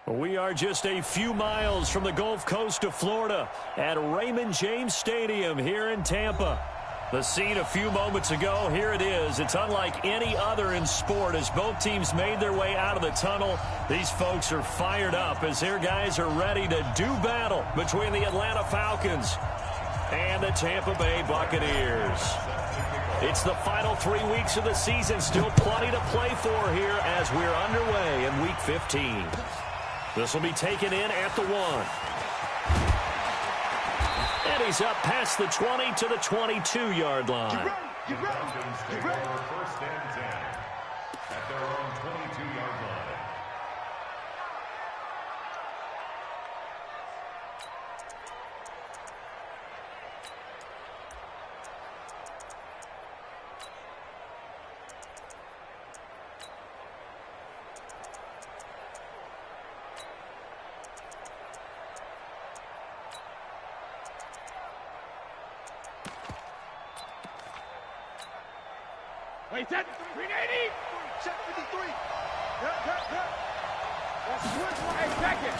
We are just a few miles from the Gulf Coast of Florida at Raymond James Stadium here in Tampa. The scene a few moments ago, here it is. It's unlike any other in sport as both teams made their way out of the tunnel. These folks are fired up as their guys are ready to do battle between the Atlanta Falcons and the Tampa Bay Buccaneers. It's the final 3 weeks of the season. Still plenty to play for here as we're underway in Week 15. This will be taken in at the 1. And he's up past the 20 to the 22-yard line. Get ready. First and 10 at their own 22-yard line. Wait, set. 380. Check 53. That's a second.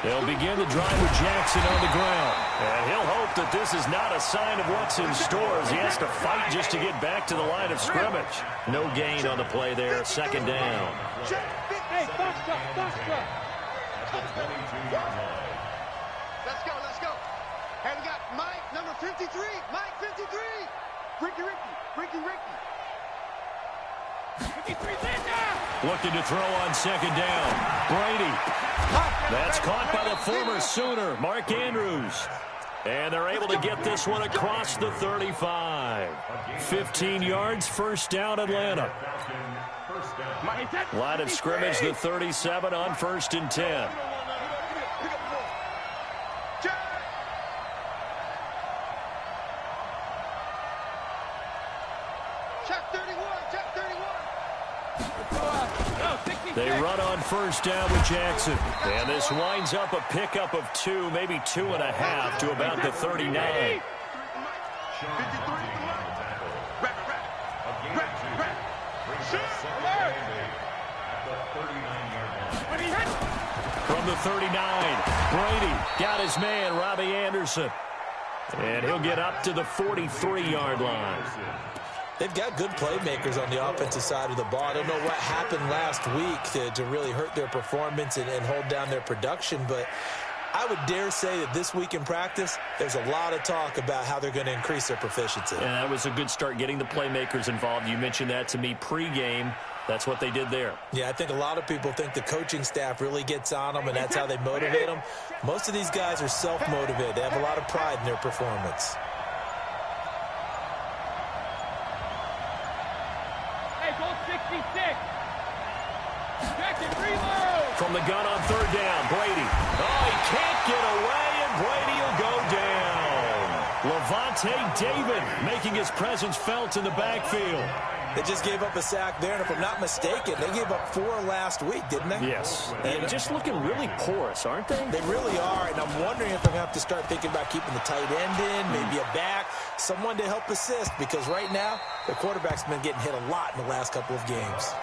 They'll begin the drive with Jackson on the ground. And he'll hope that this is not a sign of what's in store as he has to fight just to get back to the line of scrimmage. No gain on the play there. Second down. Hey, box up. Let's go. Hey, we got Mike, number 53. Mike, 53. Ricky. 53 Linda! Looking to throw on second down. Brady. That's caught by the former Sooner, Mark Andrews. And they're able to get this one across the 35. 15 yards, first down, Atlanta. Line of scrimmage, the 37 on 1st and 10. They run on first down with Jackson. And this winds up a pickup of 2, maybe 2.5 to about the 39. From the 39, Brady got his man, Robbie Anderson. And he'll get up to the 43-yard line. They've got good playmakers on the offensive side of the ball. I don't know what happened last week to really hurt their performance and hold down their production, but I would dare say that this week in practice, there's a lot of talk about how they're going to increase their proficiency. And that was a good start getting the playmakers involved. You mentioned that to me pregame. That's what they did there. Yeah, I think a lot of people think the coaching staff really gets on them, and that's how they motivate them. Most of these guys are self-motivated. They have a lot of pride in their performance. From the gun on third down, Brady. Oh, he can't get away, and Brady will go down. Levante David making his presence felt in the backfield. They just gave up a sack there, and if I'm not mistaken, they gave up 4 last week, didn't they? Yes. And just looking really porous, aren't they? They really are, and I'm wondering if they're going to have to start thinking about keeping the tight end in, maybe a back, someone to help assist, because right now, the quarterback's been getting hit a lot in the last couple of games.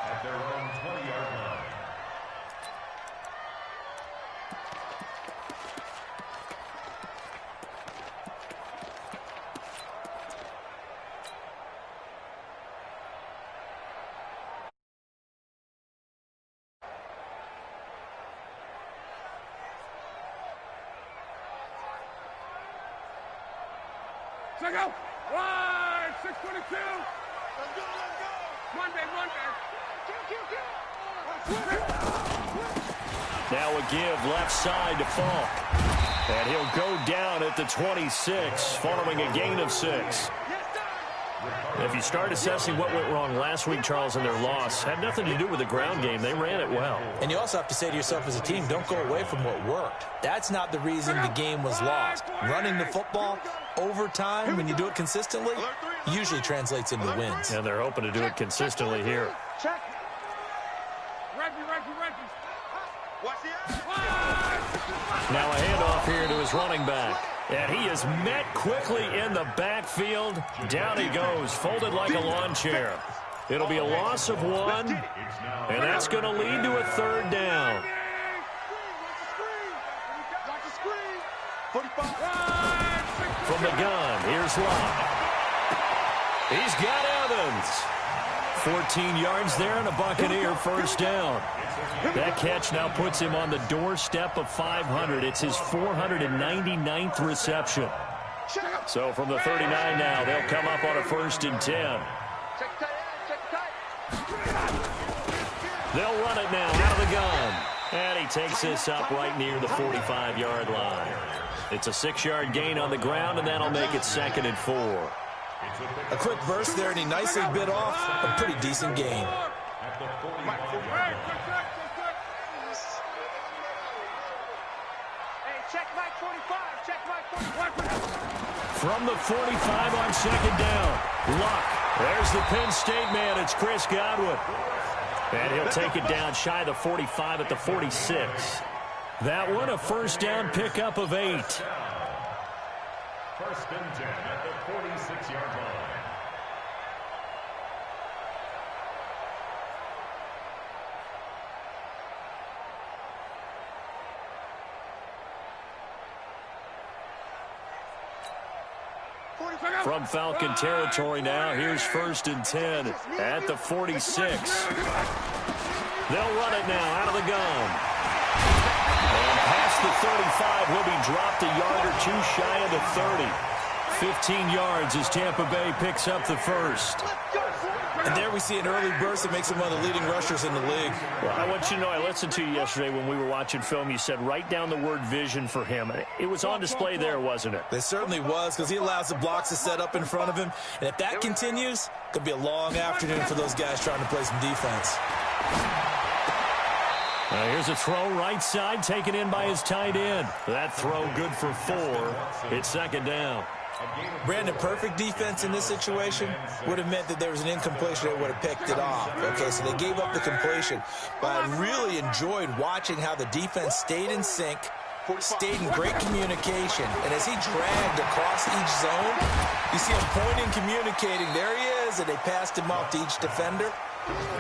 At their own 20-yard line. Check out. Wide, 622. Let's go. One back. Now a give left side to Falk. And he'll go down at the 26 following a gain of 6. If you start assessing what went wrong last week, Charles, in their loss, had nothing to do with the ground game. They ran it well. And you also have to say to yourself as a team, don't go away from what worked. That's not the reason the game was lost. Running the football over time, when you do it consistently, usually translates into wins. And they're hoping to do it consistently here. Check. Reggie. Now a handoff here to his running back. And he is met quickly in the backfield. Down he goes, folded like a lawn chair. It'll be a loss of 1, and that's going to lead to a 3rd down. From the gun, here's Locke. He's got Evans. 14 yards there and a Buccaneer 1st down. That catch now puts him on the doorstep of 500. It's his 499th reception. So from the 39 now, they'll come up on a 1st and 10. They'll run it now out of the gun. And he takes this up right near the 45-yard line. It's a 6-yard gain on the ground, and that'll make it 2nd and 4. A quick burst there, and he nicely bit off a pretty decent gain. From the 45 on 2nd down. Luck. There's the Penn State man. It's Chris Godwin. And he'll take it down shy of the 45 at the 46. That one a 1st down pickup of 8. 1st and 10 at the 46-yard line. From Falcon territory now, here's 1st and 10 at the 46. They'll run it now out of the gun. And past the 35 will be dropped a yard or 2 shy of the 30. 15 yards as Tampa Bay picks up the 1st. And there we see an early burst that makes him one of the leading rushers in the league. Well, I want you to know, I listened to you yesterday when we were watching film. You said write down the word vision for him. It was on display there, wasn't it? It certainly was, because he allows the blocks to set up in front of him. And if that continues, it could be a long afternoon for those guys trying to play some defense. Now here's a throw right side, taken in by his tight end. That throw good for 4. It's 2nd down. Brandon, perfect defense in this situation would have meant that there was an incompletion that would have picked it off. Okay, so they gave up the completion. But I really enjoyed watching how the defense stayed in sync, stayed in great communication. And as he dragged across each zone, you see him pointing, communicating. There he is, and they passed him off to each defender.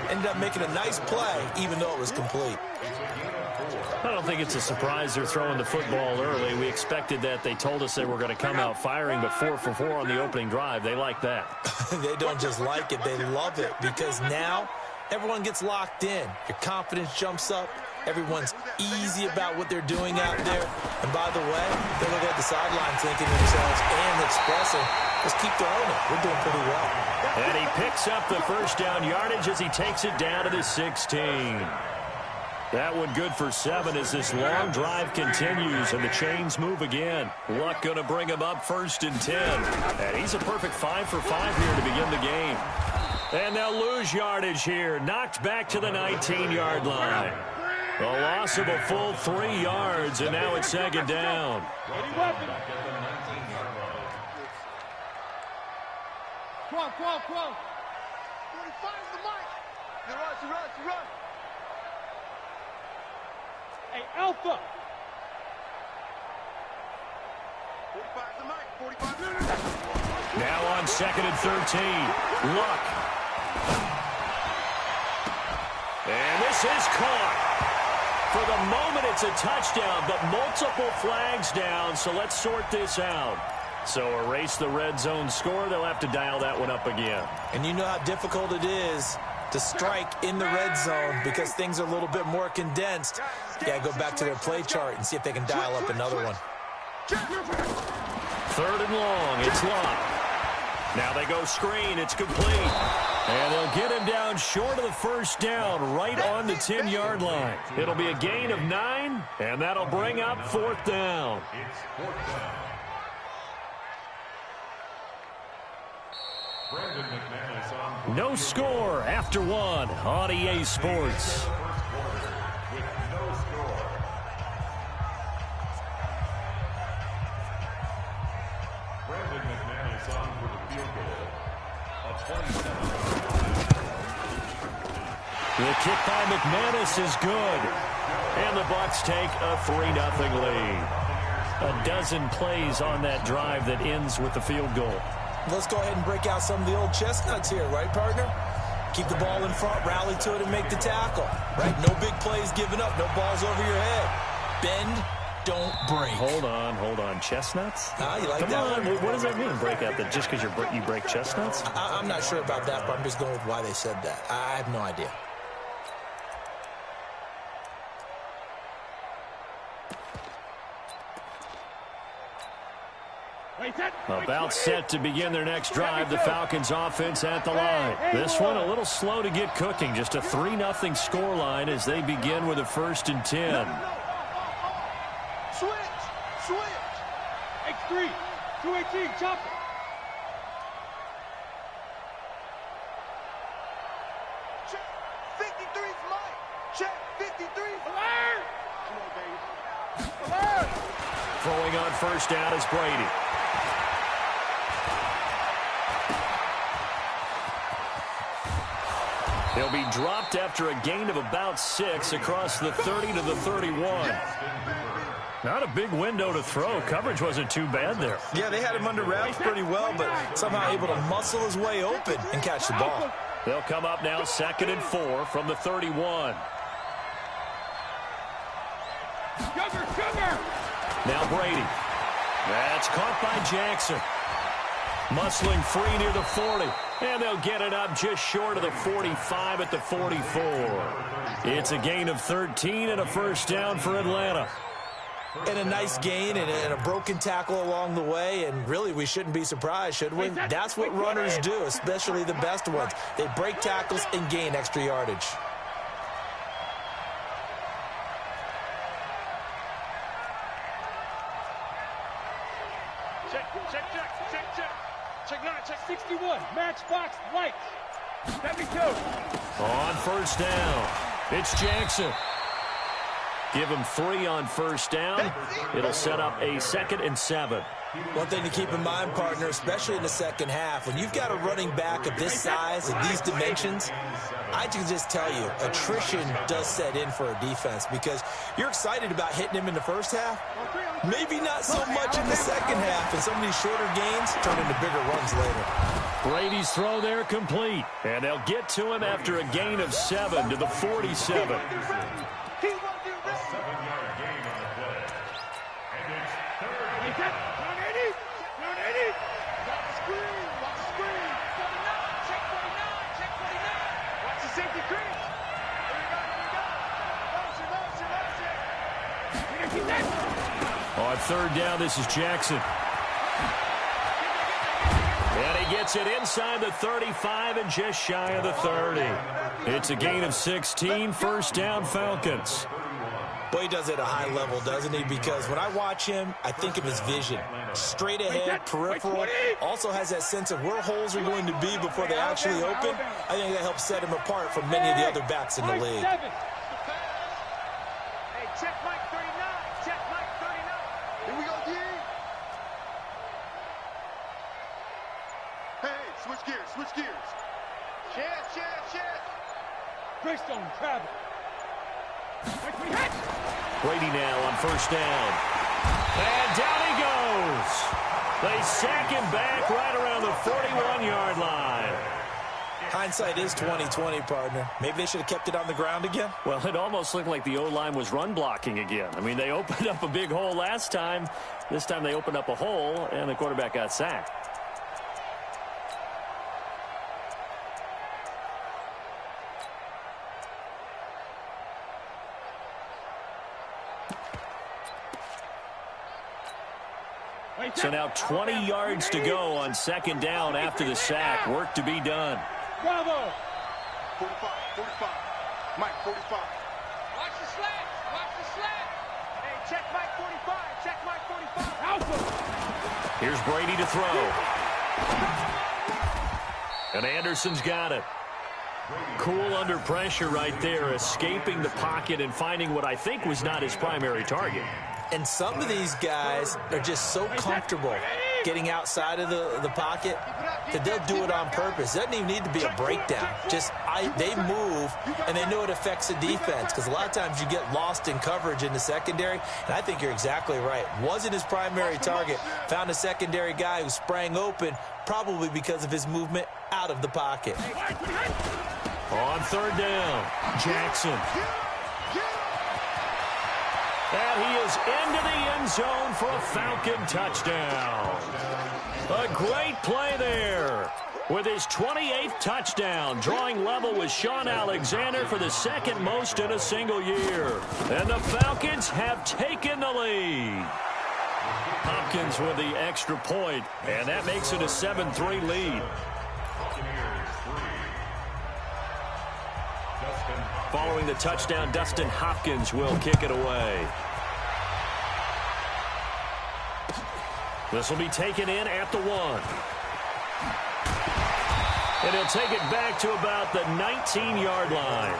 Ended up making a nice play, even though it was complete. I don't think it's a surprise they're throwing the football early. We expected that. They told us they were going to come out firing, but 4 for 4 on the opening drive. They like that. They don't just like it, they love it, because now everyone gets locked in. Your confidence jumps up. Everyone's easy about what they're doing out there. And by the way, they look at the sideline thinking to themselves and expressing, let's keep throwing it. We're doing pretty well. And he picks up the 1st down yardage as he takes it down to the 16. That one good for 7 as this long drive continues and the chains move again. Luck going to bring him up 1st and 10. And he's a perfect 5 for 5 here to begin the game. And they'll lose yardage here. Knocked back to the 19-yard line. A loss of a full 3 yards, and now it's 2nd down. 12. 45 is the mic. You run. Hey, Alpha. 45 is the mic. 45. Now on 2nd and 13. Luck. And this is caught. For the moment, it's a touchdown, but multiple flags down, so let's sort this out. So erase the red zone score. They'll have to dial that one up again. And you know how difficult it is to strike in the red zone because things are a little bit more condensed. You got to go back to their play chart and see if they can dial up another one. 3rd and long. It's Locke. Now they go screen. It's complete. And they'll get him down short of the 1st down, right on the 10-yard line. It'll be a gain of 9, and that'll bring up 4th down. It's 4th down. Brandon McManus on. No score after 1 on EA Sports. First quarter with no score. Brandon McManus on for the field goal of 27. The kick by McManus is good. And the Bucs take a 3-0 lead. A dozen plays on that drive that ends with the field goal. Let's go ahead and break out some of the old chestnuts here, right, partner? keep the ball in front, rally to it, and make the tackle. Right? No big plays given up, no balls over your head. Bend, don't break. Hold on. Chestnuts? You like Come that on. one? What does that mean, break out? That just because you break chestnuts? I'm not sure about that, but I'm just going with why they said that. I have no idea. About set to begin their next drive, the Falcons offense at the line. This one a little slow to get cooking. Just a 3-0 scoreline as they begin with a 1st and 10. Switch. X3. 218. Chopper. Check. 53's Mike. Check. 53's Alert! Come on, baby. Alert! Throwing on 1st down is Brady. He'll be dropped after a gain of about 6 across the 30 to the 31. Not a big window to throw. Coverage wasn't too bad there. Yeah, they had him under wraps pretty well, but somehow able to muscle his way open and catch the ball. They'll come up now 2nd and 4 from the 31. Sugar! Now Brady. That's caught by Jackson. Muscling free near the 40. And they'll get it up just short of the 45 at the 44. It's a gain of 13 and a 1st down for Atlanta. And a nice gain and a broken tackle along the way. And really, we shouldn't be surprised, should we? That's what runners do, especially the best ones. They break tackles and gain extra yardage. Check 9, check 61. Matchbox lights. 72. On 1st down, it's Jackson. Give him 3 on 1st down. It'll set up a 2nd and 7. One thing to keep in mind, partner, especially in the second half, when you've got a running back of this size and these dimensions, I can just tell you, attrition does set in for a defense because you're excited about hitting him in the first half. Maybe not so much in the second half, and some of these shorter gains turn into bigger runs later. Brady's throw there complete, and they'll get to him after a gain of 7 to the 47. On 3rd down, this is Jackson. And he gets it inside the 35 and just shy of the 30. It's a gain of 16, 1st down Falcons. Boy, he does it at a high level, doesn't he? Because when I watch him, I think of his vision. Straight ahead, peripheral. Also has that sense of where holes are going to be before they actually open. I think that helps set him apart from many of the other backs in the league. Hey, check Mike 39. Check Mike 39. Here we go, D. Hey, switch gears. Chance. Greystone travel. Brady now on 1st down. And down he goes. They sack him back right around the 41-yard line. Hindsight is 20/20, partner. Maybe they should have kept it on the ground again. Well, it almost looked like the O-line was run blocking again. I mean, they opened up a big hole last time. This time they opened up a hole, and the quarterback got sacked. So now 20 yards to go on 2nd down after the sack. Work to be done. Bravo. 45. Mike 45. Watch the slant. Hey, check Mike 45. Alpha. Here's Brady to throw. And Anderson's got it. Cool under pressure right there, escaping the pocket and finding what I think was not his primary target. And some of these guys are just so comfortable getting outside of the pocket. that they'll do it on purpose. It doesn't even need to be a breakdown. Just they move, and they know it affects the defense because a lot of times you get lost in coverage in the secondary, and I think you're exactly right. Wasn't his primary target. Found a secondary guy who sprang open, probably because of his movement out of the pocket. On third down, Jackson. And he is into the end zone for a Falcon touchdown. A great play there with his 28th touchdown, drawing level with Sean Alexander for the second most in a single year. And the Falcons have taken the lead. Hopkins with the extra point, and that makes it a 7-3 lead. Following the touchdown, Dustin Hopkins will kick it away. This will be taken in at the 1. And he'll take it back to about the 19-yard line.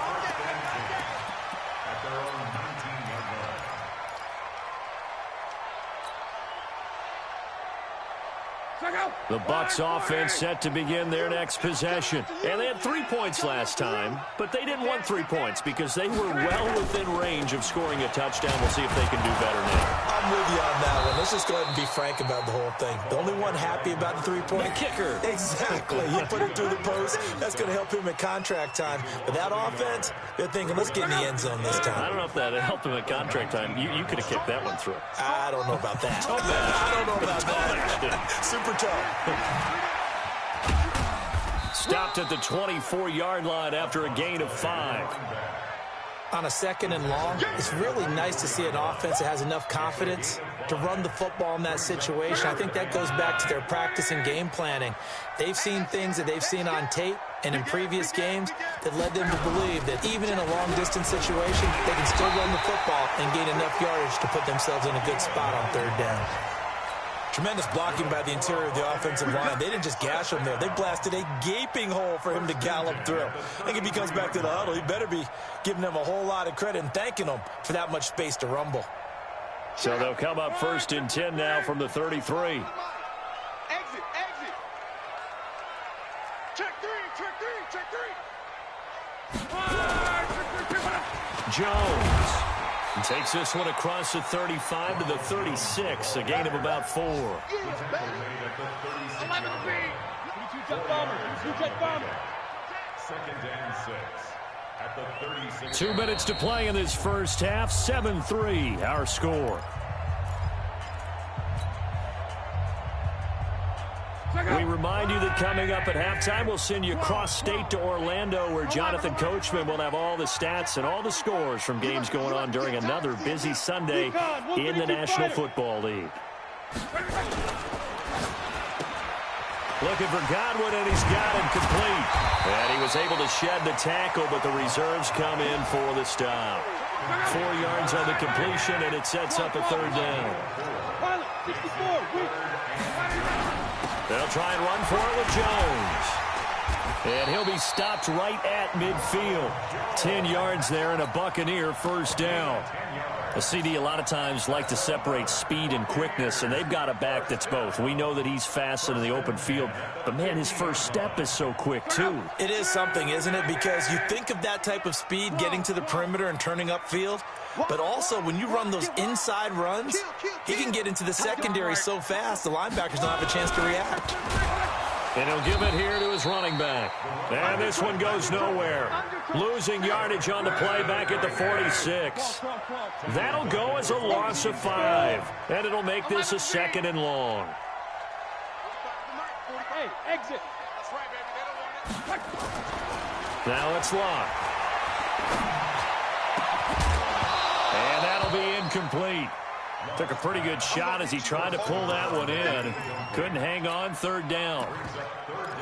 The Bucs offense set to begin their next possession. And they had 3 points last time, but they didn't want 3 points because they were well within range of scoring a touchdown. We'll see if they can do better now. I'm with you on that one. Let's just go ahead and be frank about the whole thing. The only one happy about the 3-point kicker. Exactly. He put it through the post. That's going to help him at contract time. But that offense, they're thinking, let's get in the end zone this time. I don't know if that helped him at contract time. You could have kicked that one through. I don't know about that. I don't know about that. Super tough. Stopped at the 24-yard line after a gain of 5. On a second and long, it's really nice to see an offense that has enough confidence to run the football in that situation. I think that goes back to their practice and game planning. They've seen things that they've seen on tape and in previous games that led them to believe that even in a long-distance situation, they can still run the football and gain enough yardage to put themselves in a good spot on third down. Tremendous blocking by the interior of the offensive line. They didn't just gash him there. They blasted a gaping hole for him to gallop through. I think if he comes back to the huddle, he better be giving them a whole lot of credit and thanking them for that much space to rumble. So they'll come up 1st and 10 now from the 33. Exit. Check three. Jones takes this one across the 35 to the 36, a gain of about 4. 2 minutes to play in this first half. 7-3, our score. We remind you that coming up at halftime, we'll send you cross-state to Orlando, where Jonathan Coachman will have all the stats and all the scores from games going on during another busy Sunday in the National Football League. Looking for Godwin, and he's got him complete. And he was able to shed the tackle, but the reserves come in for the stop. 4 yards on the completion, and it sets up a third down. They'll try and run for it with Jones. And he'll be stopped right at midfield. 10 yards there and a Buccaneer first down. A CD a lot of times like to separate speed and quickness, and they've got a back that's both. We know that he's fast in the open field, but, man, his first step is so quick, too. It is something, isn't it? Because you think of that type of speed getting to the perimeter and turning upfield, but also when you run those inside runs, he can get into the secondary so fast the linebackers don't have a chance to react. And he'll give it here to his running back. And this one goes nowhere. Losing yardage on the play back at the 46. That'll go as a loss of 5. And it'll make this a 2nd and long. Hey, exit. Now it's locked. And that'll be incomplete. Took a pretty good shot as he tried to pull that one in. Couldn't hang on, third down.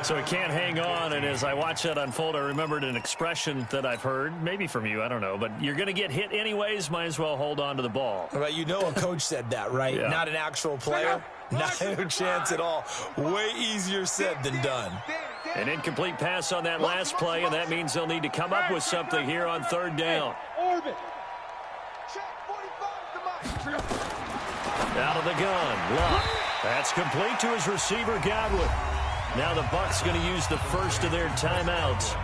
So he can't hang on, and as I watched that unfold, I remembered an expression that I've heard, maybe from you, I don't know, but you're going to get hit anyways, might as well hold on to the ball. Right, you know a coach said that, right? Yeah. Not an actual player. Not a chance at all. Way easier said than done. An incomplete pass on that last play, and that means they'll need to come up with something here on third down. Orbit. Out of the gun, Luck. That's complete to his receiver, Godwin. Now the Bucs going to use the first of their timeouts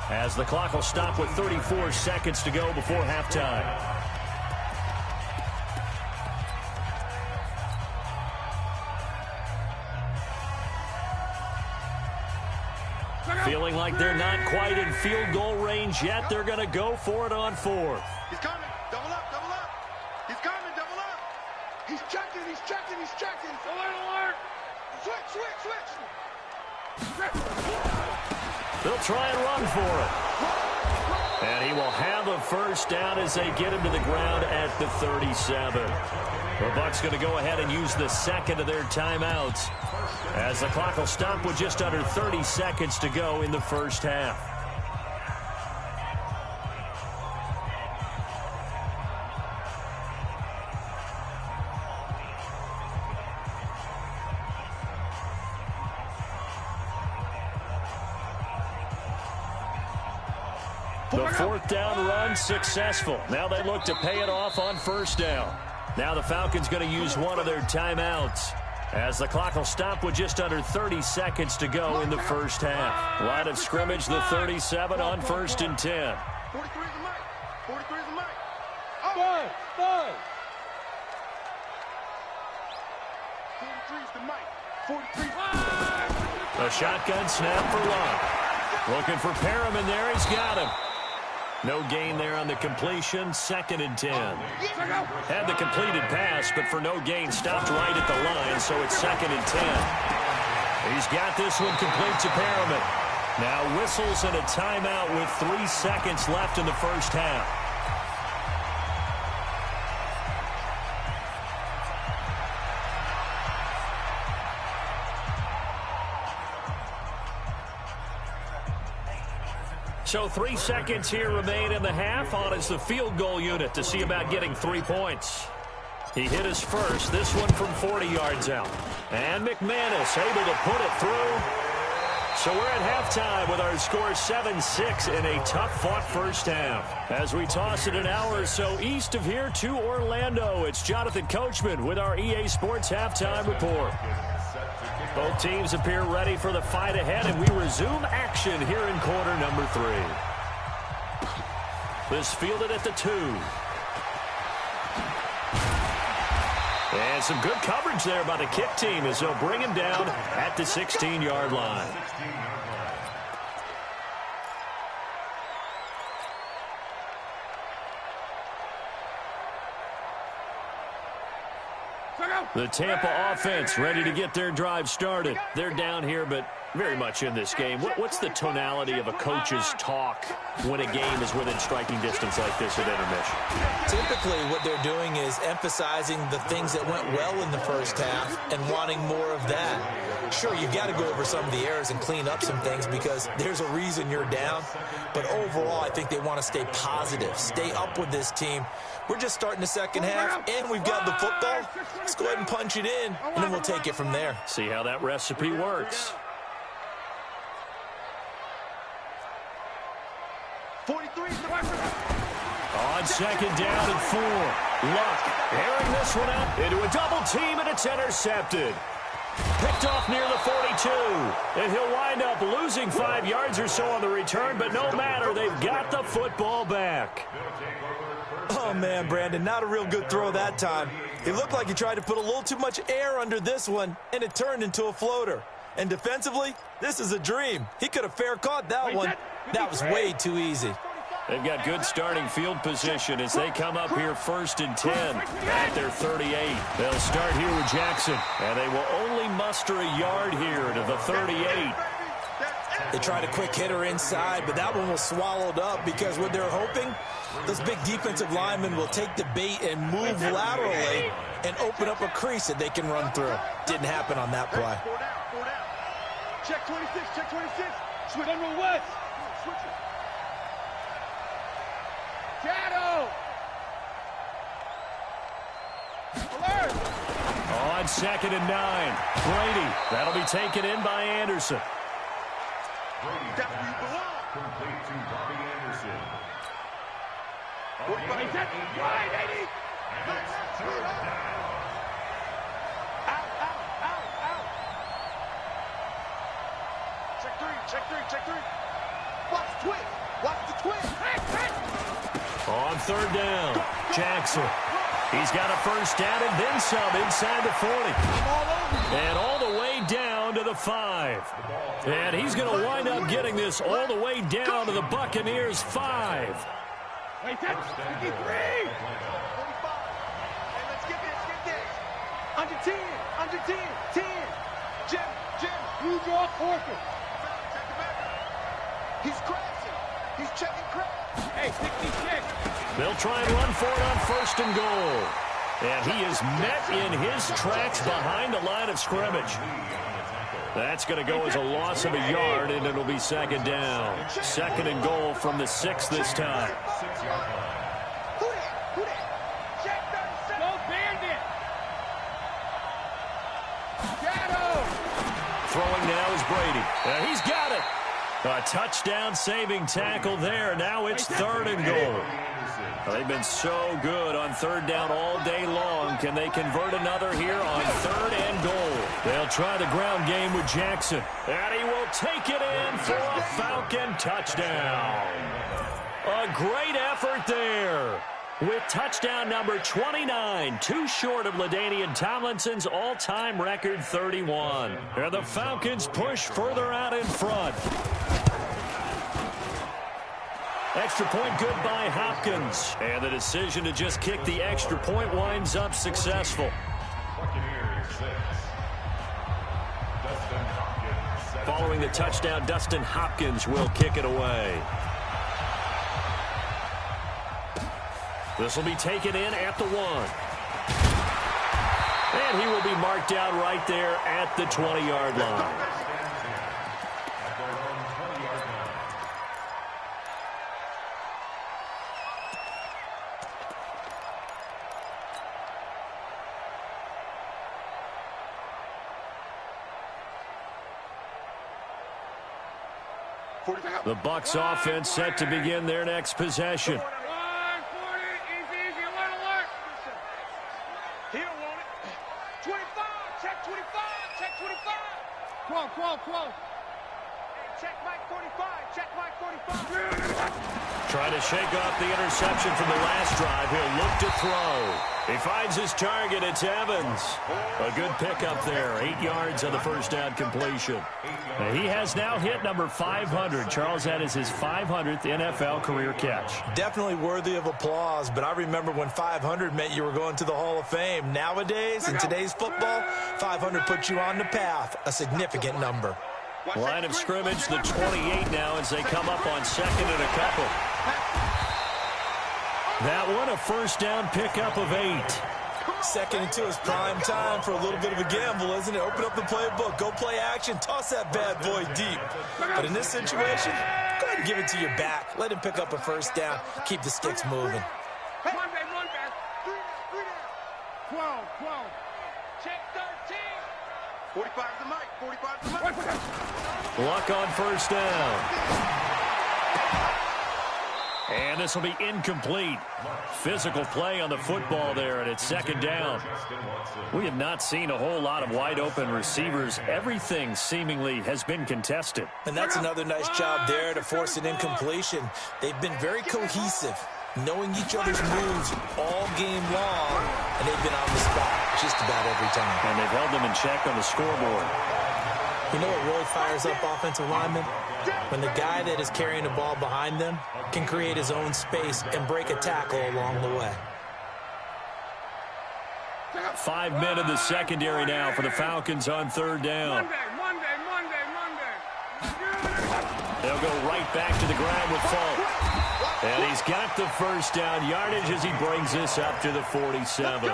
as the clock will stop with 34 seconds to go before halftime. Feeling like they're not quite in field goal range yet. They're going to go for it on fourth. He's coming. Double up, double up. He's coming, double up. He's checking, he's checking, he's checking. Alert, alert. Switch, switch, switch. They'll try and run for it. And he will have a first down as they get him to the ground at the 37. The Bucs going to go ahead and use the second of their timeouts as the clock will stop with just under 30 seconds to go in the first half. The fourth down run successful. Now they look to pay it off on first down. Now the Falcons going to use one of their timeouts as the clock will stop with just under 30 seconds to go in the first half. Line of scrimmage, the 37 on 1st and 10. 43 is the mic. 43 is the mic. Five. 43 is the mic. 43. A shotgun snap for Love. Looking for Perriman there. He's got him. No gain there on the completion. 2nd and 10. Had the completed pass, but for no gain, stopped right at the line, so it's 2nd and 10. He's got this one complete to Perriman. Now whistles and a timeout with 3 seconds left in the first half. So 3 seconds here remain in the half. On is the field goal unit to see about getting 3 points. He hit his first, this one from 40 yards out. And McManus able to put it through. So we're at halftime with our score 7-6 in a tough-fought first half. As we toss it an hour or so east of here to Orlando, it's Jonathan Coachman with our EA Sports Halftime Report. Both teams appear ready for the fight ahead, and we resume action here in quarter number 3. This fielded at the 2. And some good coverage there by the kick team as they'll bring him down at the 16-yard line. The Tampa offense ready to get their drive started. They're down here, but very much in this game. What's the tonality of a coach's talk when a game is within striking distance like this at intermission? Typically, what they're doing is emphasizing the things that went well in the first half and wanting more of that. Sure, you've got to go over some of the errors and clean up some things because there's a reason you're down. But overall, I think they want to stay positive, stay up with this team. We're just starting the second half, and we've got the football. Let's go ahead and punch it in, and then we'll take it from there. See how that recipe works. 43 is the mic. On 2nd down and 4. Luck airing this one out into a double team, and it's intercepted. Picked off near the 42, and he'll wind up losing 5 yards or so on the return, but no matter, they've got the football back. Oh, man, Brandon, not a real good throw that time. It looked like he tried to put a little too much air under this one, and it turned into a floater. And defensively, this is a dream. He could have fair caught that one. That was way too easy. They've got good starting field position as they come up here 1st and 10 at their 38. They'll start here with Jackson, and they will only muster a yard here to the 38. They tried a quick hitter inside, but that one was swallowed up because what they're hoping, those big defensive linemen will take the bait and move laterally and open up a crease that they can run through. Didn't happen on that play. Check 26, check 26. Switch. General West. Switch it. Shadow. Alert. On 2nd and 9. Brady. That'll be taken in by Anderson. That's where you belong. Complete to Bobby Anderson. Wide 80. That's third down. Out. check three. Watch the twist. Watch the twist. On third down, Jackson. He's got a first down and then some inside the 40. And all the way down to the 5. And he's going to wind up getting this all the way down to the Buccaneers' 5. Wait, that's 53. 45. Hey, let's get this. Under 10. 10. Jim. You draw quarter. Check the back. He's crashing. He's checking crash. Hey, 66. They'll try and run for it on first and goal. And he is met in his tracks behind the line of scrimmage. That's going to go as a loss of a yard, and it'll be second down. Second and goal from the 6 this time. Who that? Check 37. Go Bandit. Shadow. Throwing now is Brady. He's got it. A touchdown-saving tackle there. Now it's third and goal. They've been so good on third down all day long. Can they convert another here on third and goal? They'll try the ground game with Jackson. And he will take it in for a Falcon touchdown. A great effort there. With touchdown number 29, too short of LaDainian Tomlinson's all-time record 31. And the Falcons push further out in front. Extra point good by Hopkins. And the decision to just kick the extra point winds up successful. Following the touchdown, Dustin Hopkins will kick it away. This will be taken in at the 1. And he will be marked out right there at the 20-yard line. The Bucs offense set to begin their next possession. He don't want it. 25. Check 25. Check 25. Quo. Check Mike 45. Check Mike 45. Trying to shake off the interception from the last drive. He'll look to throw. He finds his target. It's Evans. A good pickup there. 8 yards on the first down completion. He has now hit number 500. Charles, that is his 500th NFL career catch. Definitely worthy of applause, but I remember when 500 meant you were going to the Hall of Fame. Nowadays, in today's football, 500 puts you on the path, a significant number. Line of scrimmage, the 28 now as they come up on second and a couple. That one, a first down pickup of 8. Second and 2 is prime time for a little bit of a gamble, isn't it? Open up the playbook, go play action, toss that bad boy deep. But in this situation, go ahead and give it to your back. Let him pick up a first down, keep the sticks moving. One back. 12. Check 13. 45 to Mike. 45 to Mike. Luck on first down. And this will be incomplete. Physical play on the football there, and it's second down. We have not seen a whole lot of wide-open receivers. Everything seemingly has been contested. And that's another nice job there to force an incompletion. They've been very cohesive, knowing each other's moves all game long, and they've been on the spot just about every time. And they've held them in check on the scoreboard. You know what really fires up offensive linemen? When the guy that is carrying the ball behind them can create his own space and break a tackle along the way. 5 men in the secondary now for the Falcons on third down. Monday. They'll go right back to the ground with Falk. And he's got the first down yardage as he brings this up to the 47.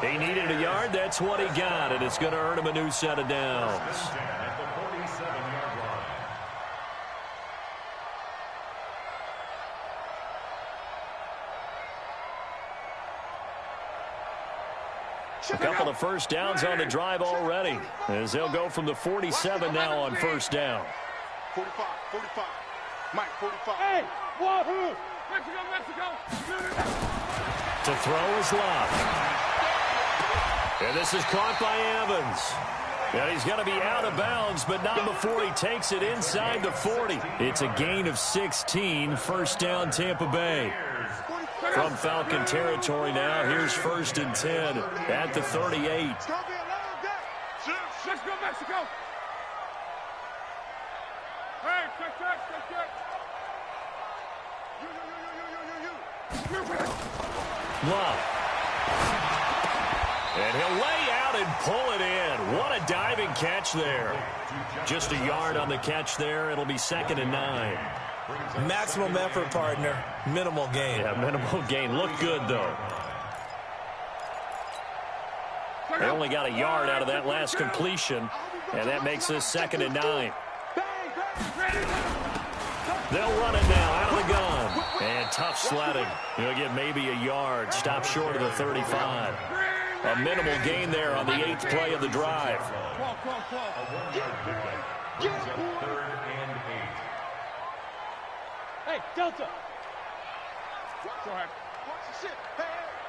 He needed a yard. That's what he got, and it's going to earn him a new set of downs. A couple of first downs on the drive already, as they'll go from the 47 now on first down. 45. Mike, 45. Hey, whoa, Mexico. To throw is Locke. And this is caught by Evans. And he's going to be out of bounds, but not before he takes it inside the 40. It's a gain of 16, first down Tampa Bay. From Falcon territory now, here's 1st and 10 at the 38. Let's go, Mexico. Hey, check. Love. And he'll lay out and pull it in. What a diving catch there. Just a yard on the catch there. It'll be 2nd and 9. Maximum effort, partner. Minimal gain. Yeah, minimal gain. Looked good, though. They only got a yard out of that last completion, and that makes this 2nd and 9. They'll run it now out of the gun. And tough sledding. He'll get maybe a yard. Stop short of the 35. A minimal gain there on the 8th play of the drive. Hey, Delta. Watch the ship. Hey,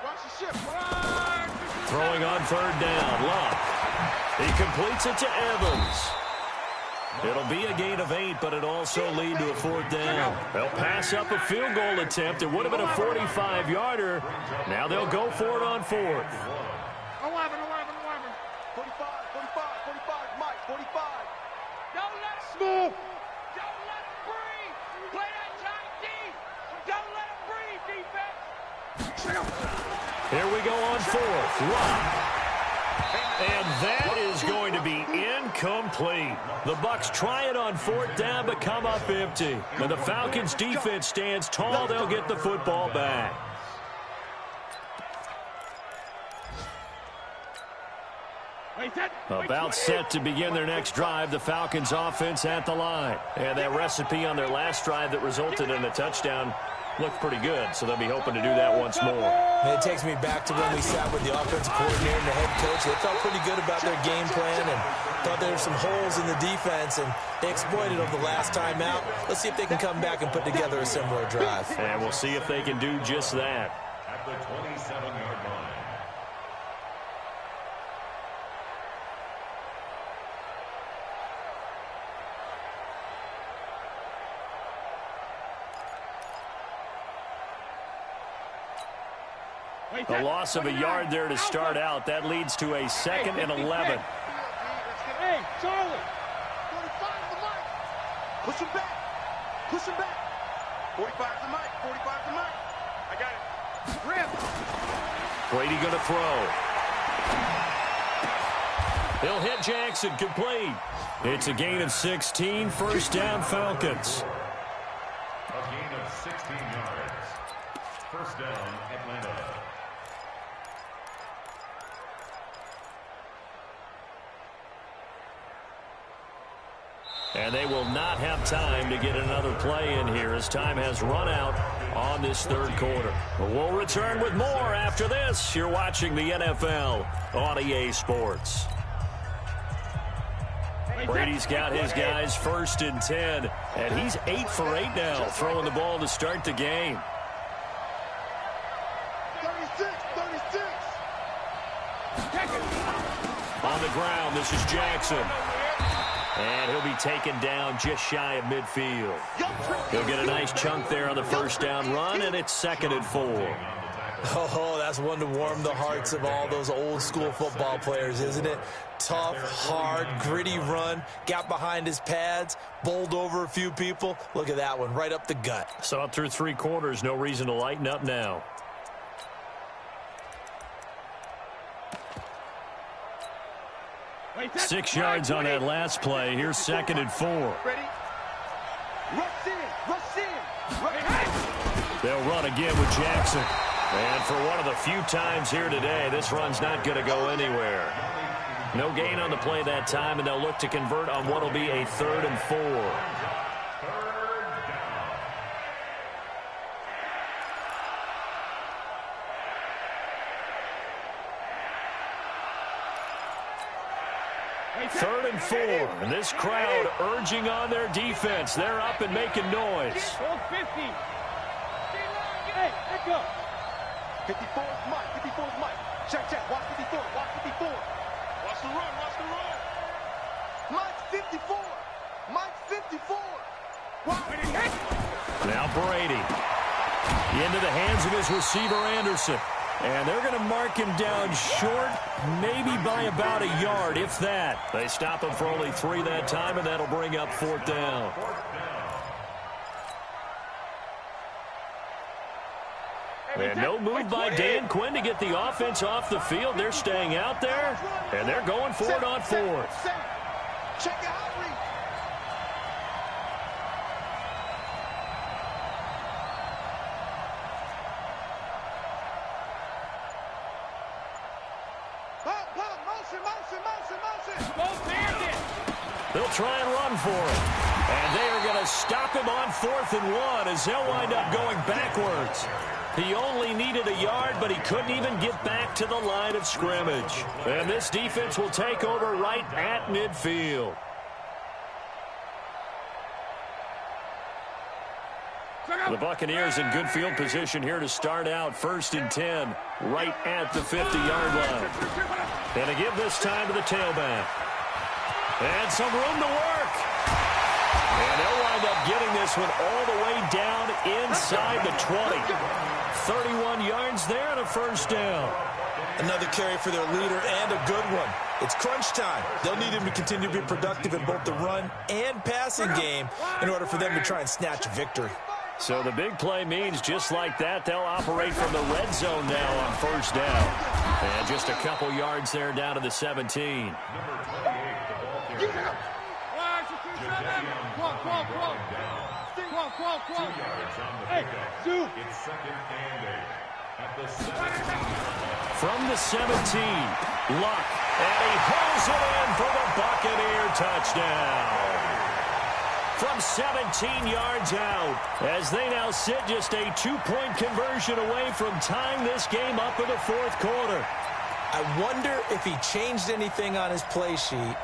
watch the ship. Throwing on 3rd down. Love. He completes it to Evans. It'll be a gain of 8, but it also lead to a 4th down. They'll pass up a field goal attempt. It would have been a 45-yarder. Now they'll go for it on 4th. 11. 45, Mike, 45. Don't let him move. Don't let him breathe. Play that tight D. Don't let him breathe, defense. Here we go on 4th. Love. And that is going to be incomplete. The Bucs try it on 4th down, but come up empty. When the Falcons' defense stands tall, they'll get the football back. About set to begin their next drive, the Falcons offense at the line. And that recipe on their last drive that resulted in a touchdown looked pretty good, so they'll be hoping to do that once more. And it takes me back to when we sat with the offensive coordinator and the head coach. They felt pretty good about their game plan and thought there were some holes in the defense, and they exploited them the last time out. Let's see if they can come back and put together a similar drive. And we'll see if they can do just that. At the 27-yard line. A loss of a yard there to start out. That leads to a 2nd and 11. Hey, Charlie. 45 the Mike. Push him back. 45 the Mike. I got it. Rip. Brady going to throw. He'll hit Jackson, complete. It's a gain of 16, 1st down Falcons. A gain of 16 yards. 1st down, Atlanta. And they will not have time to get another play in here as time has run out on this 3rd quarter. But we'll return with more after this. You're watching the NFL on EA Sports. Brady's got his guys 1st and 10, and he's 8 for 8 now, throwing the ball to start the game. 36. On the ground, this is Jackson. And he'll be taken down just shy of midfield. He'll get a nice chunk there on the 1st down run, and it's 2nd and 4. Oh, that's one to warm the hearts of all those old-school football players, isn't it? Tough, hard, gritty run, got behind his pads, bowled over a few people. Look at that one, right up the gut. So up through 3 quarters, no reason to lighten up now. Wait, 6 yards on that last play. Here's 2nd and 4. Ready? Rush in. They'll run again with Jackson. And for one of the few times here today, this run's not going to go anywhere. No gain on the play that time, and they'll look to convert on what will be a 3rd and 4. Third and 4, and this crowd urging on their defense. They're up and making noise. 50. Hey, let go. 54 is Mike. Check. Watch 54. Watch the run. 54. Mike 54. Now Brady. Into the hands of his receiver, Anderson. And they're going to mark him down short, maybe by about a yard, if that. They stop him for only 3 that time, and that'll bring up 4th down. And no move by Dan Quinn to get the offense off the field. They're staying out there, and they're going for it on 4th. Check it out, Reed. Motion. They'll try and run for it. And they are going to stop him on 4th and 1 as they'll wind up going backwards. He only needed a yard, but he couldn't even get back to the line of scrimmage. And this defense will take over right at midfield. The Buccaneers in good field position here to start out 1st and 10, right at the 50-yard line. And to give this time to the tailback. And some room to work. And they'll wind up getting this one all the way down inside the 20. 31 yards there and a 1st down. Another carry for their leader and a good one. It's crunch time. They'll need him to continue to be productive in both the run and passing game in order for them to try and snatch a victory. So the big play means just like that, they'll operate from the red zone now on 1st down. And just a couple yards there down to the 17. From the 17, Luck, and he pulls it in for the Buccaneer touchdown. From 17 yards out, as they now sit just a 2-point conversion away from tying this game up in the 4th quarter. I wonder if he changed anything on his play sheet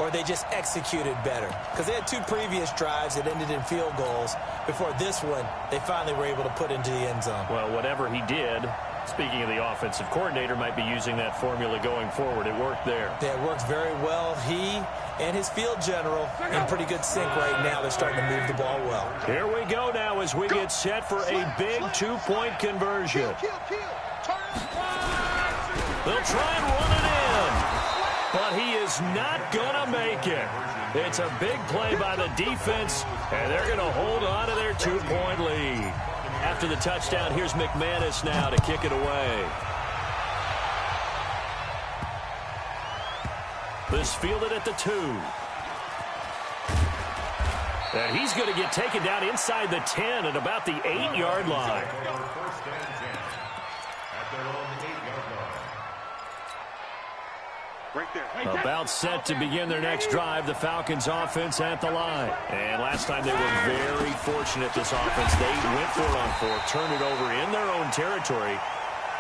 or they just executed better. Because they had 2 previous drives that ended in field goals. Before this one, they finally were able to put into the end zone. Well, whatever he did, speaking of the offensive coordinator, might be using that formula going forward. It worked there. Yeah, it worked very well. He and his field general in pretty good sync right now. They're starting to move the ball well. Here we go now as we get set for a big 2-point conversion. They'll try and run it in, but he is not going to make it. It's a big play by the defense, and they're going to hold on to their 2-point lead. After the touchdown, here's McManus now to kick it away. This fielded at the 2. And he's going to get taken down inside the 10 at about the 8-yard line. Right there. About set to begin their next drive, the Falcons offense at the line. And last time they were very fortunate, this offense. They went for it on 4th, turned it over in their own territory,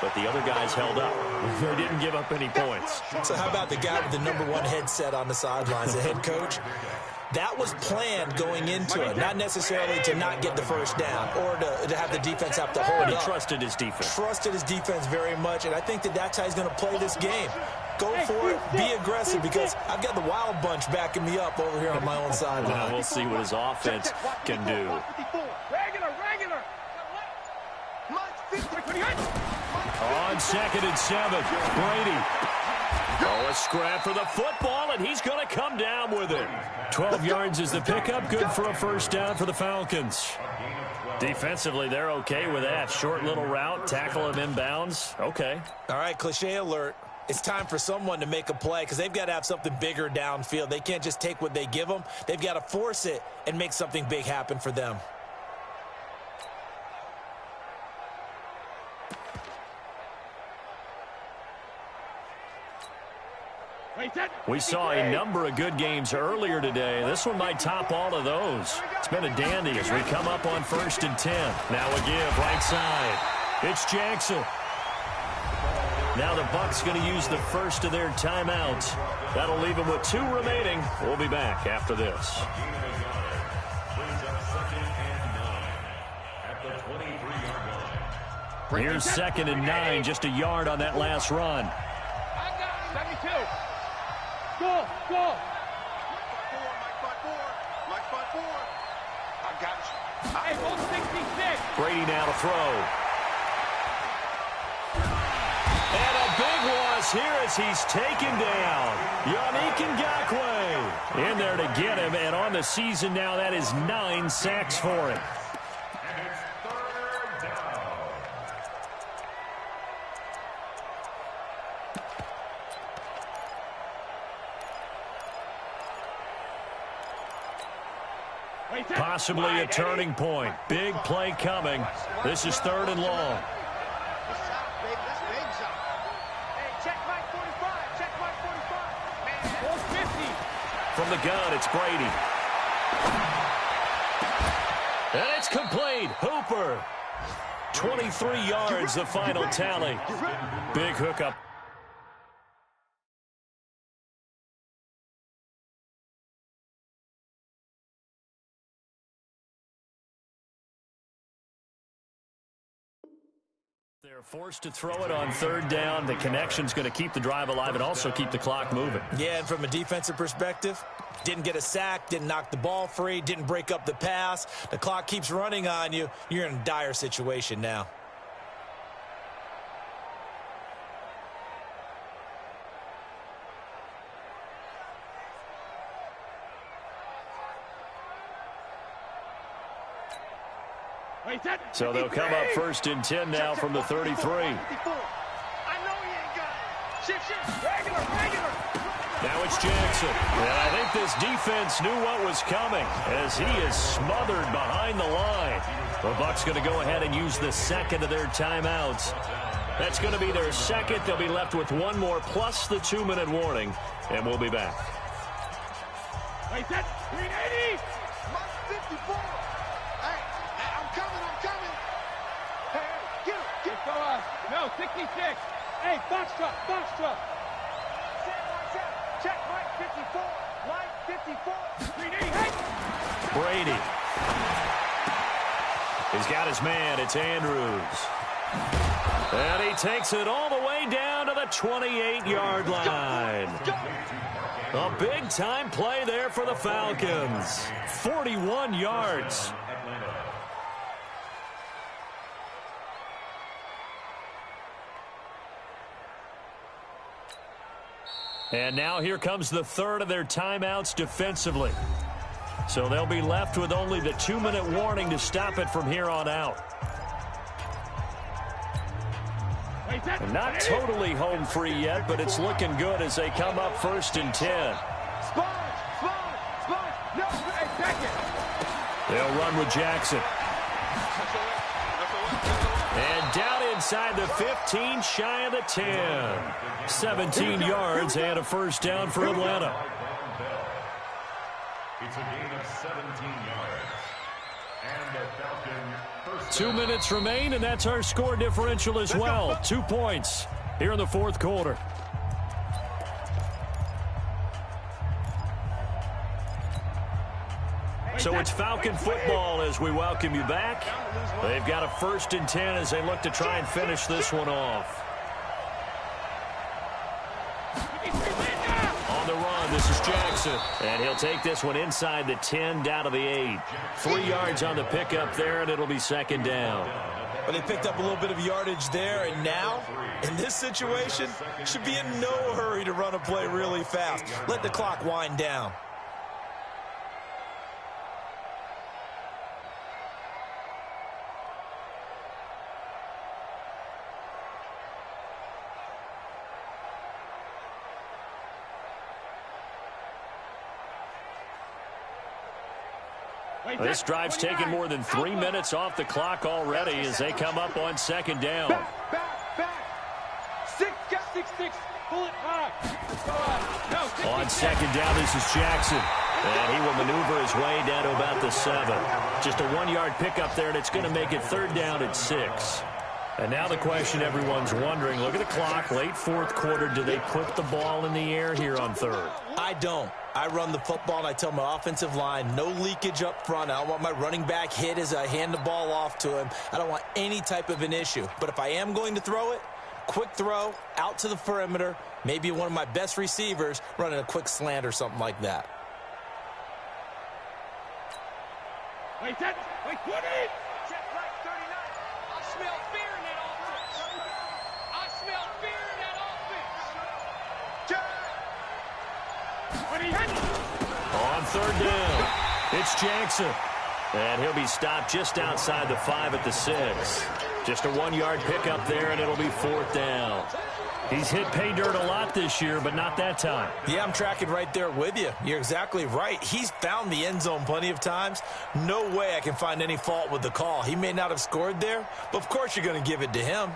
but the other guys held up. They didn't give up any points. So how about the guy with the #1 headset on the sidelines, the head coach? That was planned going into it, not necessarily to not get the 1st down or to have the defense have to hold He up. trusted his defense. Trusted his defense very much, and I think that's how he's going to play this game. Go for it, be aggressive, because I've got the wild bunch backing me up over here on my own sideline. Now we'll see what his offense can do. Regular. On 2nd and 7, Brady. Oh, a scrap for the football, and he's going to come down with it. 12 yards is the pickup, good for a 1st down for the Falcons. Defensively, they're okay with that. Short little route, tackle him inbounds. Okay. All right, cliche alert. It's time for someone to make a play because they've got to have something bigger downfield. They can't just take what they give them. They've got to force it and make something big happen for them. We saw a number of good games earlier today. This one might top all of those. It's been a dandy as we come up on 1st and 10. Now a give right side. It's Jackson. Now the Bucs going to use the first of their timeouts. That'll leave them with 2 remaining. We'll be back after this. Here's 2nd and 9, just a yard on that last run. I got 72. Go. Hey, ball 66. Brady now to throw. And a big loss here as he's taken down. Yannick Ngakoue in there to get him. And on the season now, that is 9 sacks for him. And it's third down. Possibly a turning point. Big play coming. This is 3rd and long. Check Mike 45. Check Mike 45. Ball 50. From the gun, it's Brady. And it's complete. Hooper. 23 yards, the final tally. Big hookup. They're forced to throw it on 3rd down. The connection's going to keep the drive alive and also keep the clock moving. Yeah, and from a defensive perspective, didn't get a sack, didn't knock the ball free, didn't break up the pass. The clock keeps running on you. You're in a dire situation now. So they'll come up 1st and 10 now from the 33. I know he ain't got it. Shift. Regular. Now it's Jackson. And I think this defense knew what was coming as he is smothered behind the line. The Bucs going to go ahead and use the 2nd of their timeouts. That's going to be their 2nd. They'll be left with 1 more plus the 2-minute warning. And we'll be back. 380. Mark 54. Hey, I'm coming. Hey, get him. Go on. No, 66. Hey, box truck. Check Mike 54. Mike 54. 380. Hey. Brady. He's got his man. It's Andrews. And he takes it all the way down to the 28-yard line. A big-time play there for the Falcons. 41 yards. And now here comes the 3rd of their timeouts defensively. So they'll be left with only the 2-minute warning to stop it from here on out. And not totally home free yet, but it's looking good as they come up 1st and 10. No, hey, second. They'll run with Jackson. And down inside the 15, shy of the 10. 17 yards and a 1st down for Atlanta. It's a gain of 17 yards. And the Falcons' first 2 minutes remain, and that's our score differential as well. 2 points here in the 4th quarter. So it's Falcon football as we welcome you back. They've got a 1st and 10 as they look to try and finish this one off. On the run, this is Jackson. And he'll take this one inside the 10 down to the 8. 3 yards on the pickup there, and it'll be 2nd down. But they picked up a little bit of yardage there, and now, in this situation, should be in no hurry to run a play really fast. Let the clock wind down. This drive's taken more than 3 minutes off the clock already as they come up on 2nd down. Back. 6. Pull it back. On 2nd down, this is Jackson. And he will maneuver his way down to about the 7. Just a 1-yard pickup there, and it's going to make it 3rd down at 6. And now the question everyone's wondering, look at the clock, late 4th quarter, do they put the ball in the air here on 3rd? I don't. I run the football, and I tell my offensive line, no leakage up front. I don't want my running back hit as I hand the ball off to him. I don't want any type of an issue. But if I am going to throw it, quick throw, out to the perimeter, maybe one of my best receivers running a quick slant or something like that. Wait, that. Wait, 20. Check flag 39. I smell fear in that offense. I smell fear in that offense. When he hit it. On third down, it's Jackson. And he'll be stopped just outside the 5 at the 6. Just a 1-yard pickup there, and it'll be 4th down. He's hit pay dirt a lot this year, but not that time. Yeah, I'm tracking right there with you. You're exactly right. He's found the end zone plenty of times. No way I can find any fault with the call. He may not have scored there, but of course you're going to give it to him.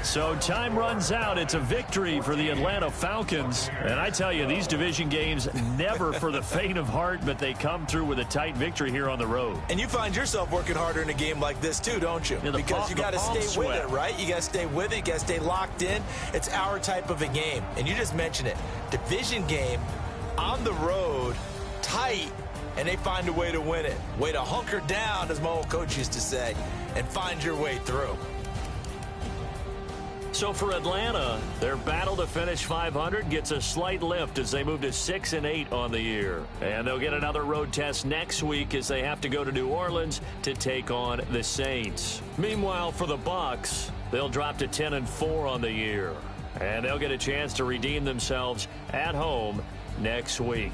So time runs out. It's a victory for the Atlanta Falcons. And I tell you, these division games never for the faint of heart, but they come through with a tight victory here on the road. And you find yourself working harder in a game like this too, don't you? Yeah, because you got to stay with it, right? You got to stay with it. You got to stay locked in. It's our type of a game. And you just mentioned it. Division game on the road, tight, and they find a way to win it. Way to hunker down, as my old coach used to say, and find your way through. So for Atlanta, their battle to finish 500 gets a slight lift as they move to 6-8 on the year. And they'll get another road test next week as they have to go to New Orleans to take on the Saints. Meanwhile, for the Bucs, they'll drop to 10-4 on the year. And they'll get a chance to redeem themselves at home next week.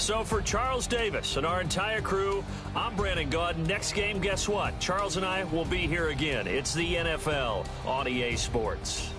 So for Charles Davis and our entire crew, I'm Brandon Gaudin. Next game, guess what? Charles and I will be here again. It's the NFL on EA Sports.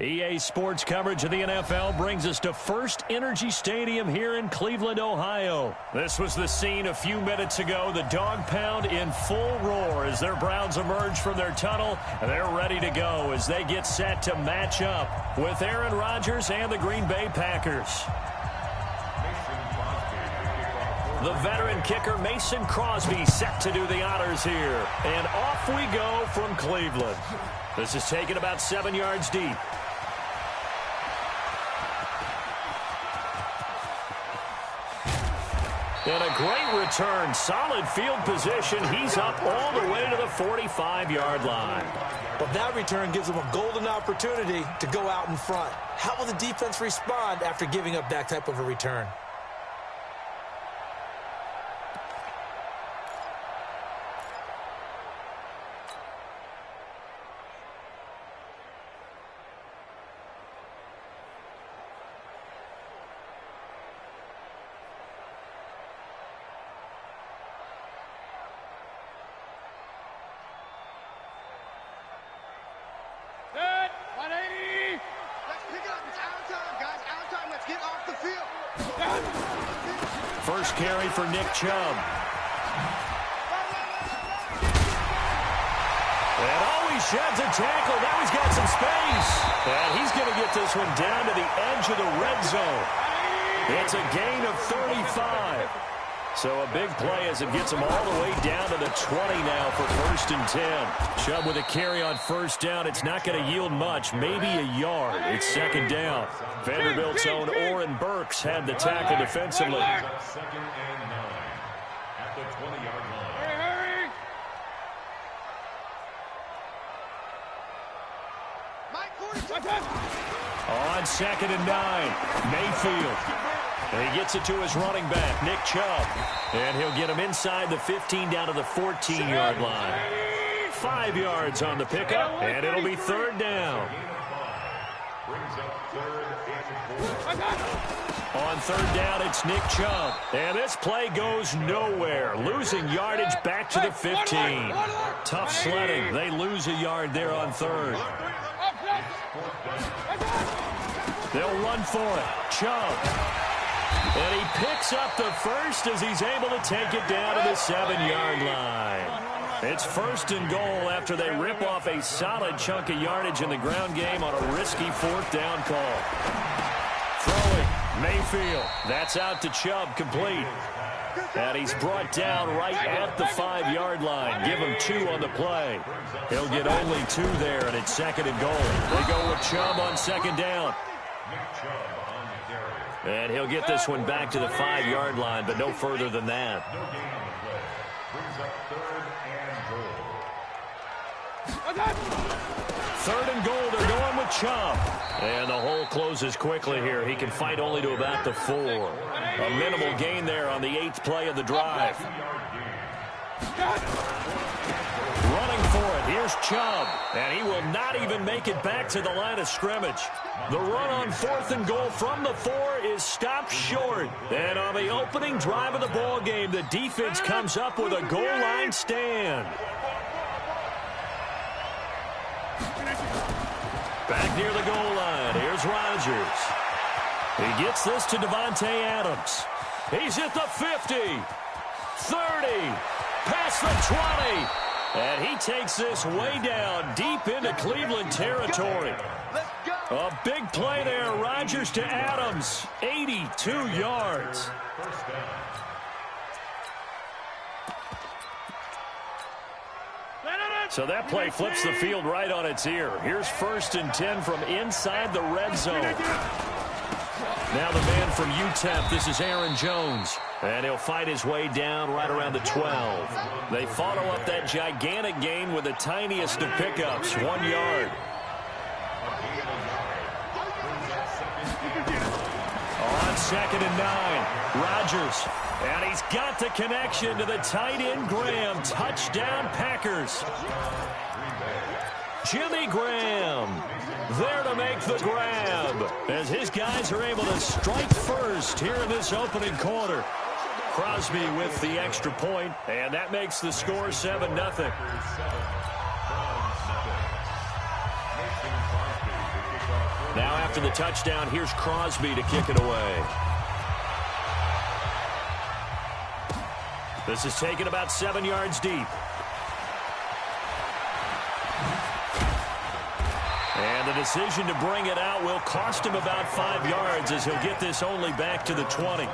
EA Sports coverage of the NFL brings us to First Energy Stadium here in Cleveland, Ohio. This was the scene a few minutes ago. The dog pound in full roar as their Browns emerge from their tunnel. They're ready to go as they get set to match up with Aaron Rodgers and the Green Bay Packers. The veteran kicker Mason Crosby set to do the honors here. And off we go from Cleveland. This is taken about 7 yards deep. And a great return. Solid field position. He's up all the way to the 45-yard line. But that return gives him a golden opportunity to go out in front. How will the defense respond after giving up that type of a return? First carry for Nick Chubb. And oh, he sheds a tackle. Now he's got some space. And he's going to get this one down to the edge of the red zone. It's a gain of 35. So a big play as it gets him all the way down to the 20 now for 1st and 10. Chubb with a carry on first down. It's not going to yield much, maybe a yard. It's 2nd down. Vanderbilt's own Oren Burks had the tackle defensively. 2nd and 9 at the 20-yard line. On 2nd and 9, Mayfield. And he gets it to his running back, Nick Chubb. And he'll get him inside the 15 down to the 14-yard line. 5 yards on the pickup, and it'll be 3rd down. Brings up 3rd and 4. On 3rd down, it's Nick Chubb. And this play goes nowhere. Losing yardage back to the 15. Tough sledding. They lose a yard there on 3rd. They'll run for it. Chubb. And he picks up the first as he's able to take it down to the 7-yard line. It's 1st and goal after they rip off a solid chunk of yardage in the ground game on a risky 4th down call. Throwing, Mayfield. That's out to Chubb, complete. And he's brought down right at the 5-yard line. Give him 2 on the play. He'll get only 2 there, and it's 2nd and goal. They go with Chubb on 2nd down. And he'll get this one back to the 5-yard line, but no further than that. No gain on the play. Brings up 3rd and goal. 3rd and goal, they're going with Chubb. And the hole closes quickly here. He can fight only to about the 4. A minimal gain there on the 8th play of the drive. Running for it, here's Chubb. And he will not even make it back to the line of scrimmage. The run on 4th and goal from the 4 is stopped short. And on the opening drive of the ball game, the defense comes up with a goal line stand. Back near the goal line, here's Rodgers. He gets this to Davante Adams. He's at the 50, 30, past the 20. And he takes this way down deep into Cleveland territory. A big play there. Rodgers to Adams. 82 yards. So that play flips the field right on its ear. Here's 1st and 10 from inside the red zone. Now the man from UTEP, this is Aaron Jones. And he'll fight his way down right around the 12. They follow up that gigantic gain with the tiniest of pickups, 1 yard. On 2nd and 9, Rodgers. And he's got the connection to the tight end Graham. Touchdown Packers. Jimmy Graham there to make the grab as his guys are able to strike first here in this opening quarter. Crosby with the extra point, and that makes the score 7-0. Now after the touchdown, here's Crosby to kick it away. This is taken about 7 yards deep. And the decision to bring it out will cost him about 5 yards as he'll get this only back to the 20.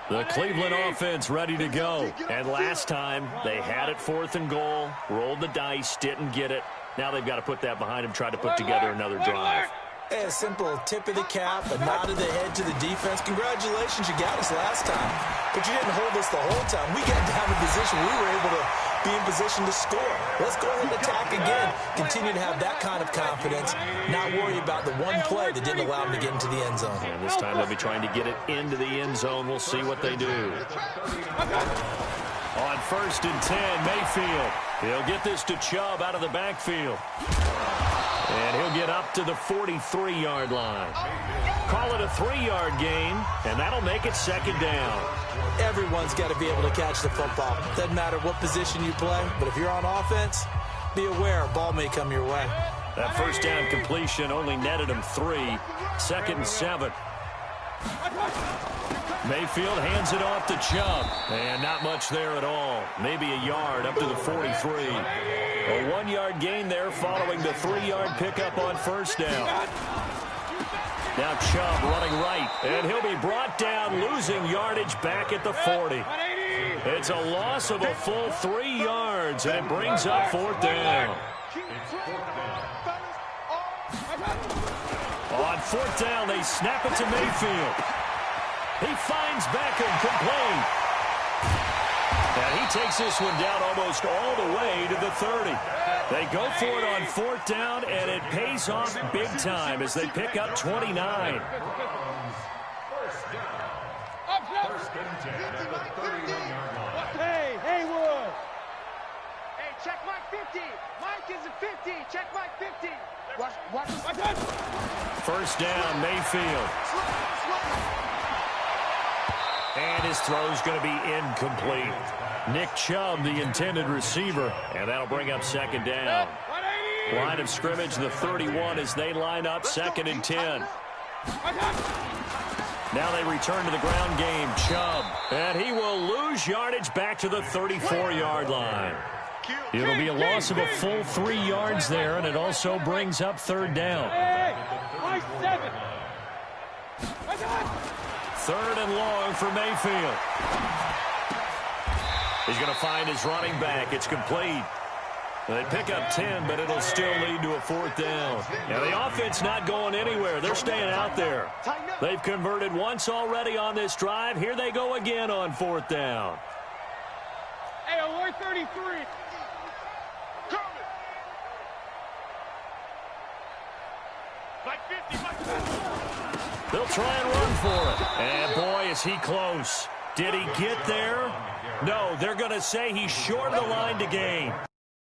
The Cleveland offense ready to go. And last time, they had it 4th and goal, rolled the dice, didn't get it. Now they've got to put that behind them, try to put together another drive. A simple tip of the cap, a nod of the head to the defense. Congratulations, you got us last time. But you didn't hold us the whole time. We got down in position. We were able to be in position to score. Let's go ahead and attack again. Continue to have that kind of confidence. Not worry about the one play that didn't allow them to get into the end zone. And this time they'll be trying to get it into the end zone. We'll see what they do. On 1st and 10, Mayfield. He'll get this to Chubb out of the backfield. And he'll get up to the 43-yard line. Call it a 3-yard gain, and that'll make it 2nd down. Everyone's got to be able to catch the football. Doesn't matter what position you play, but if you're on offense, be aware a ball may come your way. That 1st down completion only netted him 3. 2nd and 7. Mayfield hands it off to Chubb. And not much there at all. Maybe a yard up to the 43. A 1-yard gain there following the 3-yard pickup on 1st down. Now Chubb running right. And he'll be brought down, losing yardage back at the 40. It's a loss of a full 3 yards, and it brings up 4th down. On 4th down, they snap it to Mayfield. He finds Beckham complete. And he takes this one down almost all the way to the 30. They go for it on 4th down, and it pays off big time as they pick up 29. Hey, Haywood. Hey, check Mike 50. Mike is a 50. Check Mike 50. Watch. 1st down, Mayfield. And his throw's going to be incomplete. Nick Chubb, the intended receiver, and that'll bring up 2nd down. Line of scrimmage, the 31 as they line up 2nd and 10. Now they return to the ground game. Chubb, and he will lose yardage back to the 34-yard line. It'll be a loss of a full 3 yards there, and it also brings up 3rd down. 3rd and long for Mayfield. He's going to find his running back. It's complete. They pick up 10, but it'll still lead to a 4th down. Now, the offense not going anywhere. They're staying out there. They've converted once already on this drive. Here they go again on 4th down. Hey, alert 33. Mike 50, Mike 50. They'll try and run for it. And, boy, is he close. Did he get there? No, they're going to say he's short of the line to gain.